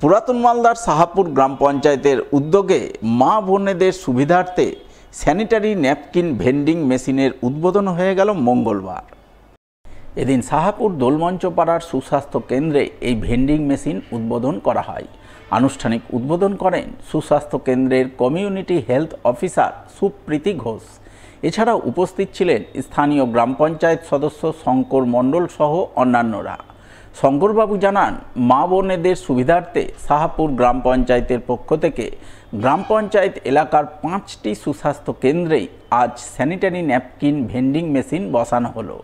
পুরাতন মালদার সাহাপুর গ্রাম পঞ্চায়েতের উদ্যোগে মা বোনেদের সুবিধার্থে স্যানিটারি ন্যাপকিন ভেন্ডিং মেশিনের উদ্বোধন হয়ে গেল মঙ্গলবার। এদিন সাহাপুর দোলমঞ্চ পাড়ার সুস্বাস্থ্য কেন্দ্রে এই ভেন্ডিং মেশিন উদ্বোধন করা হয়। আনুষ্ঠানিক উদ্বোধন করেন সুস্বাস্থ্য কেন্দ্রের community health officer Supriti Ghosh. এছাড়াও উপস্থিত ছিলেন স্থানীয় গ্রাম পঞ্চায়েত সদস্য শঙ্কর মণ্ডল সহ অন্যান্যরা। শঙ্করবাবু জানান, মা বোনেদের সুবিধার্থে সাহাপুর গ্রাম পঞ্চায়েতের পক্ষ থেকে গ্রাম পঞ্চায়েত এলাকার 5টি সুস্বাস্থ্য কেন্দ্রেই আজ স্যানিটারি ন্যাপকিন ভেন্ডিং মেশিন বসানো হলো।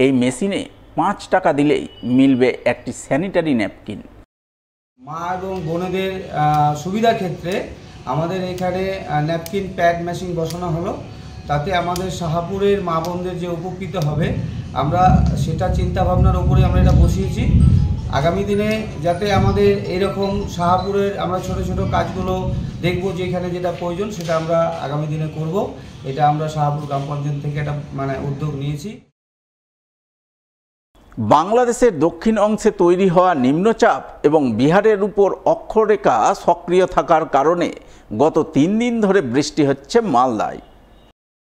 এই মেশিনে 5 টাকা দিলেই মিলবে একটি স্যানিটারি ন্যাপকিন। মা এবং বোনেদের সুবিধার ক্ষেত্রে আমাদের এখানে ন্যাপকিন প্যাড মেশিন বসানো হলো। তাতে আমাদের সাহাপুরের মা বোনদের যে উপকৃত হবে, আমরা সেটা চিন্তাভাবনার উপরে আমরা এটা বসিয়েছি। আগামী দিনে যাতে আমাদের এইরকম সাহাপুরের আমরা ছোট ছোট কাজগুলো দেখব, যেখানে যেটা প্রয়োজন সেটা আমরা আগামী দিনে করব। এটা আমরা সাহাপুর গ্রাম পঞ্চায়েত থেকে একটা উদ্যোগ নিয়েছি। বাংলাদেশের দক্ষিণ অংশে তৈরি হওয়া নিম্নচাপ এবং বিহারের উপর অক্ষরেখা সক্রিয় থাকার কারণে গত 3 দিন ধরে বৃষ্টি হচ্ছে মালদায়।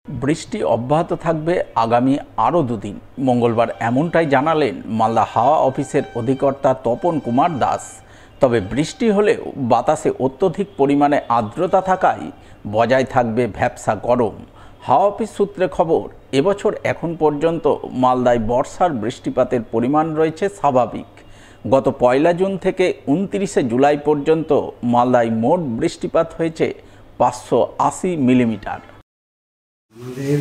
বৃষ্টি অব্যাহত থাকবে আগামী আরও 2 দিন। মঙ্গলবার এমনটাই জানালেন মালদা হাওয়া অফিসের অধিকর্তা তপন কুমার দাস। তবে বৃষ্টি হলেও বাতাসে অত্যধিক পরিমাণে আর্দ্রতা থাকায় বজায় থাকবে ভ্যাপসা গরম। হাওয়া অফিস সূত্রে খবর, এবছর এখন পর্যন্ত মালদায় বর্ষার বৃষ্টিপাতের পরিমাণ রয়েছে স্বাভাবিক। গত 1 জুন থেকে 29 জুলাই পর্যন্ত মালদায় মোট বৃষ্টিপাত হয়েছে 580 মিলিমিটার। আমাদের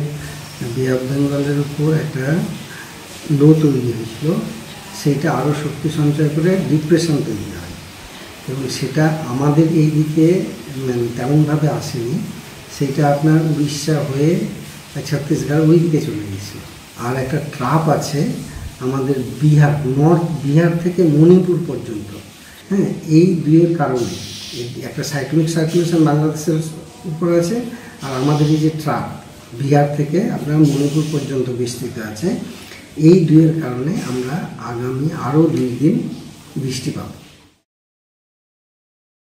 বে অফ বেঙ্গলের উপর একটা লো তৈরি হয়েছিল, সেটা আরও শক্তি সঞ্চয় করে ডিপ্রেশন তৈরি হয় এবং সেটা আমাদের এই দিকে তেমনভাবে আসেনি। সেটা আপনার উড়িষ্যা হয়ে ছত্তিশগড় ওই দিকে চলে গেছিল। আর একটা ট্রাপ আছে আমাদের বিহার, নর্থ বিহার থেকে মণিপুর পর্যন্ত। হ্যাঁ, এই দুয়ের কারণে একটা সাইক্লোনিক সার্কুলেশন বাংলাদেশের উপর আছে, আর আমাদের এই যে ট্রাপ বিহার থেকে আপনার মণিপুর পর্যন্ত বিস্তৃত আছে। এই দুয়ের কারণে আমরা আগামী আরও 2 দিন বৃষ্টি পাব।